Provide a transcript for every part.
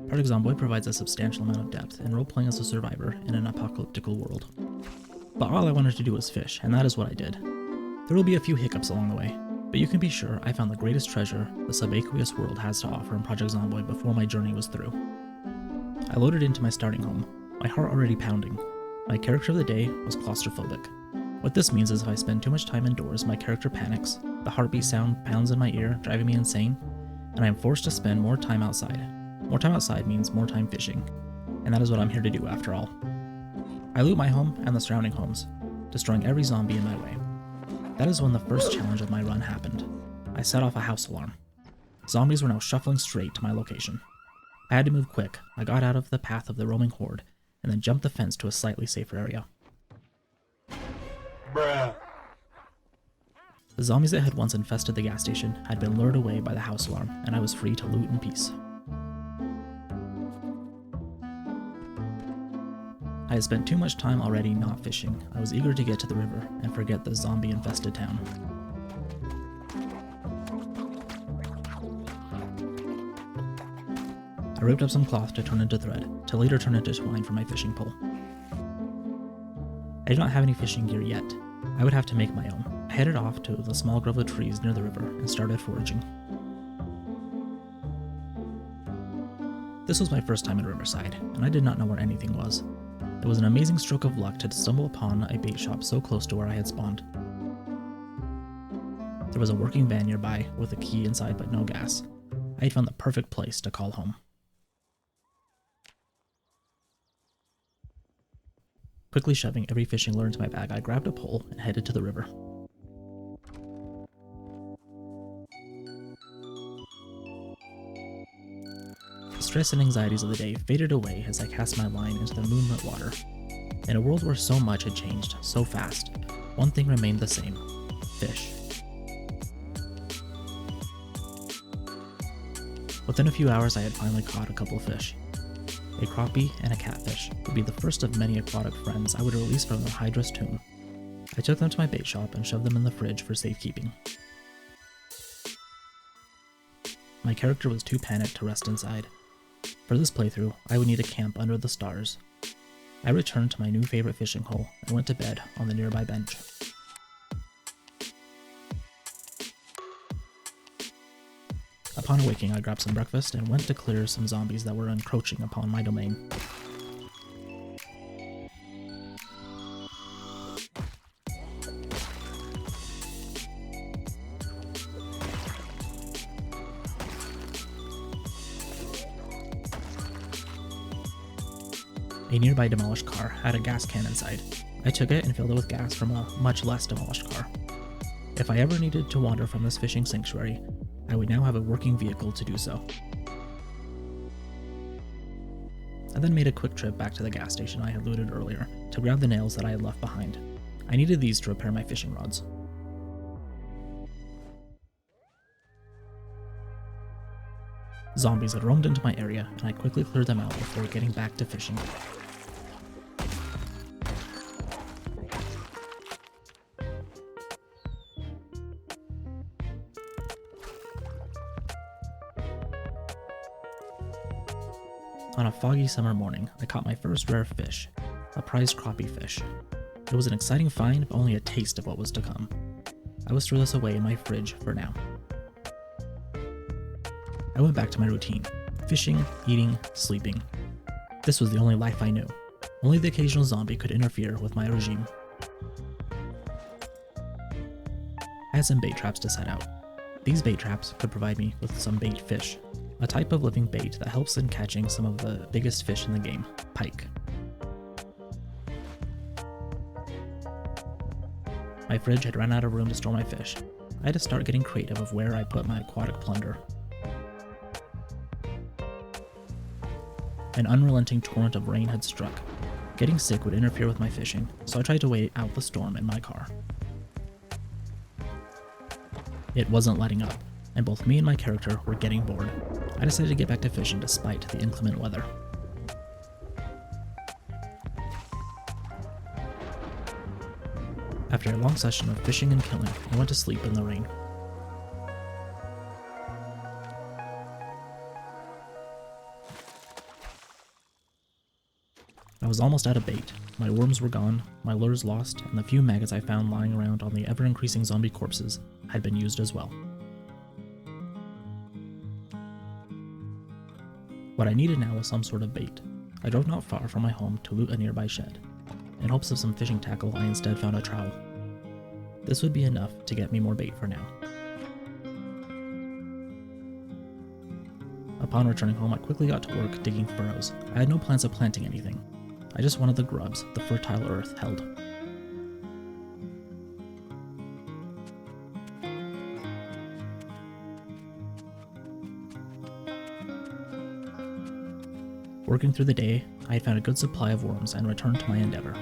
Project Zomboid provides a substantial amount of depth in role-playing as a survivor in an apocalyptical world. But all I wanted to do was fish, and that is what I did. There will be a few hiccups along the way, but you can be sure I found the greatest treasure the subaqueous world has to offer in Project Zomboid before my journey was through. I loaded into my starting home, my heart already pounding. My character of the day was claustrophobic. What this means is if I spend too much time indoors, my character panics, the heartbeat sound pounds in my ear, driving me insane, and I am forced to spend more time outside. More time outside means more time fishing, and that is what I'm here to do after all. I loot my home and the surrounding homes, destroying every zombie in my way. That is when the first challenge of my run happened. I set off a house alarm. Zombies were now shuffling straight to my location. I had to move quick. I got out of the path of the roaming horde, and then jumped the fence to a slightly safer area. Bruh. The zombies that had once infested the gas station had been lured away by the house alarm, and I was free to loot in peace. I had spent too much time already not fishing. I was eager to get to the river and forget the zombie-infested town. I ripped up some cloth to turn into thread, to later turn into twine for my fishing pole. I did not have any fishing gear yet. I would have to make my own. I headed off to the small grove of trees near the river and started foraging. This was my first time in Riverside, and I did not know where anything was. It was an amazing stroke of luck to stumble upon a bait shop so close to where I had spawned. There was a working van nearby with a key inside but no gas. I had found the perfect place to call home. Quickly shoving every fishing lure into my bag, I grabbed a pole and headed to the river. The stress and anxieties of the day faded away as I cast my line into the moonlit water. In a world where so much had changed so fast, one thing remained the same: fish. Within a few hours, I had finally caught a couple of fish. A crappie and a catfish would be the first of many aquatic friends I would release from their hydrous tomb. I took them to my bait shop and shoved them in the fridge for safekeeping. My character was too panicked to rest inside. For this playthrough, I would need a camp under the stars. I returned to my new favorite fishing hole and went to bed on the nearby bench. Upon awaking, I grabbed some breakfast and went to clear some zombies that were encroaching upon my domain. A nearby demolished car had a gas can inside. I took it and filled it with gas from a much less demolished car. If I ever needed to wander from this fishing sanctuary, I would now have a working vehicle to do so. I then made a quick trip back to the gas station I had looted earlier to grab the nails that I had left behind. I needed these to repair my fishing rods. Zombies had roamed into my area, and I quickly cleared them out before getting back to fishing. On a foggy summer morning, I caught my first rare fish, a prized crappie fish. It was an exciting find, but only a taste of what was to come. I would store this away in my fridge for now. I went back to my routine: fishing, eating, sleeping. This was the only life I knew. Only the occasional zombie could interfere with my regime. I had some bait traps to set out. These bait traps could provide me with some bait fish, a type of living bait that helps in catching some of the biggest fish in the game, pike. My fridge had run out of room to store my fish. I had to start getting creative of where I put my aquatic plunder. An unrelenting torrent of rain had struck. Getting sick would interfere with my fishing, so I tried to wait out the storm in my car. It wasn't letting up, and both me and my character were getting bored. I decided to get back to fishing despite the inclement weather. After a long session of fishing and killing, I went to sleep in the rain. I was almost out of bait. My worms were gone, my lures lost, and the few maggots I found lying around on the ever-increasing zombie corpses had been used as well. What I needed now was some sort of bait. I drove not far from my home to loot a nearby shed. In hopes of some fishing tackle, I instead found a trowel. This would be enough to get me more bait for now. Upon returning home, I quickly got to work digging furrows. I had no plans of planting anything. I just wanted the grubs the fertile earth held. Working through the day, I had found a good supply of worms and returned to my endeavor.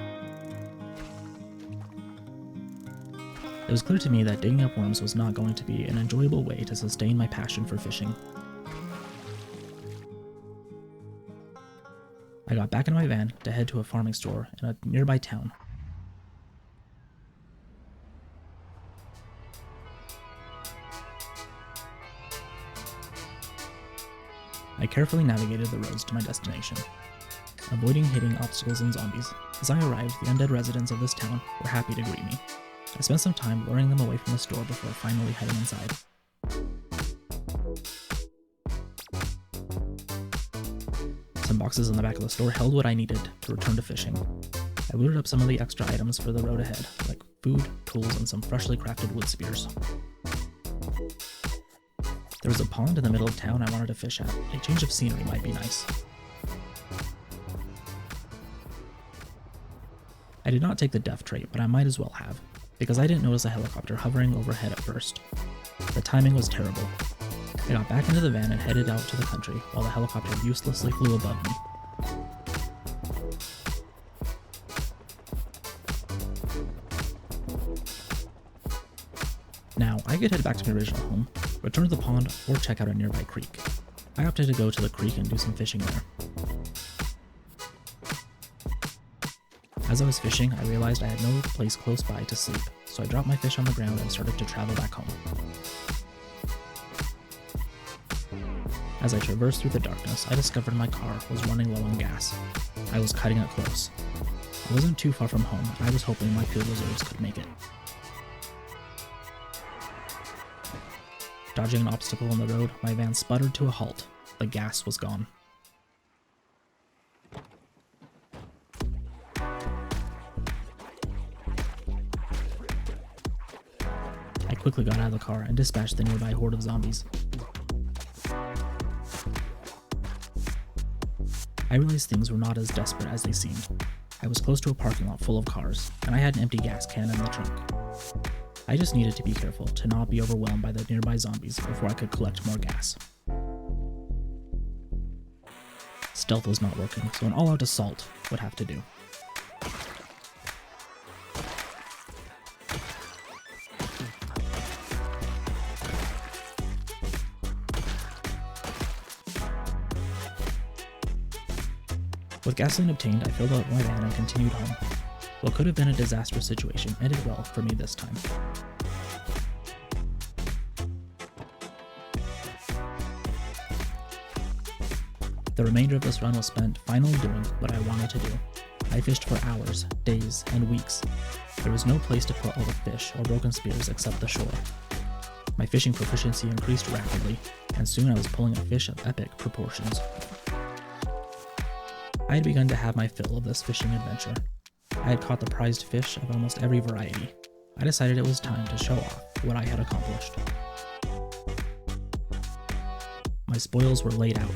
It was clear to me that digging up worms was not going to be an enjoyable way to sustain my passion for fishing. I got back in my van to head to a farming store in a nearby town. I carefully navigated the roads to my destination, avoiding hitting obstacles and zombies. As I arrived, the undead residents of this town were happy to greet me. I spent some time luring them away from the store before finally heading inside. Some boxes in the back of the store held what I needed to return to fishing. I looted up some of the extra items for the road ahead, like food, tools, and some freshly crafted wood spears. There was a pond in the middle of town I wanted to fish at. A change of scenery might be nice. I did not take the death trait, but I might as well have, because I didn't notice a helicopter hovering overhead at first. The timing was terrible. I got back into the van and headed out to the country while the helicopter uselessly flew above me. Now, I could head back to my original home, return to the pond, or check out a nearby creek. I opted to go to the creek and do some fishing there. As I was fishing, I realized I had no place close by to sleep, so I dropped my fish on the ground and started to travel back home. As I traversed through the darkness, I discovered my car was running low on gas. I was cutting it close. I wasn't too far from home, and I was hoping my fuel reserves could make it. Dodging an obstacle on the road, my van sputtered to a halt. The gas was gone. I quickly got out of the car and dispatched the nearby horde of zombies. I realized things were not as desperate as they seemed. I was close to a parking lot full of cars, and I had an empty gas can in the trunk. I just needed to be careful to not be overwhelmed by the nearby zombies before I could collect more gas. Stealth was not working, so an all-out assault would have to do. With gasoline obtained, I filled up my van and continued home. What could have been a disastrous situation ended well for me this time. The remainder of this run was spent finally doing what I wanted to do. I fished for hours, days, and weeks. There was no place to put all the fish or broken spears except the shore. My fishing proficiency increased rapidly, and soon I was pulling a fish of epic proportions. I had begun to have my fill of this fishing adventure. I had caught the prized fish of almost every variety. I decided it was time to show off what I had accomplished. My spoils were laid out.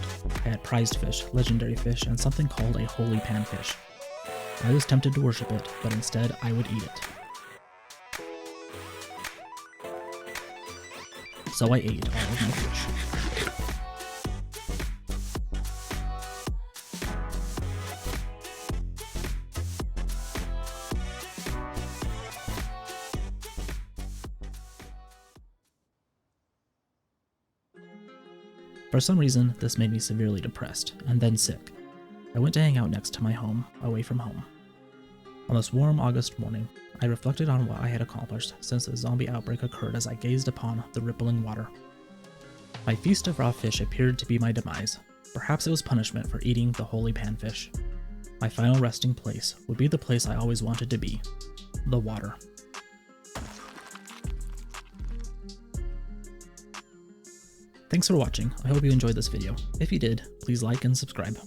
I had prized fish, legendary fish, and something called a holy panfish. I was tempted to worship it, but instead I would eat it. So I ate all of my fish. For some reason, this made me severely depressed, and then sick. I went to hang out next to my home, away from home. On this warm August morning, I reflected on what I had accomplished since the zombie outbreak occurred as I gazed upon the rippling water. My feast of raw fish appeared to be my demise. Perhaps it was punishment for eating the holy panfish. My final resting place would be the place I always wanted to be, the water. Thanks for watching. I hope you enjoyed this video. If you did, please like and subscribe.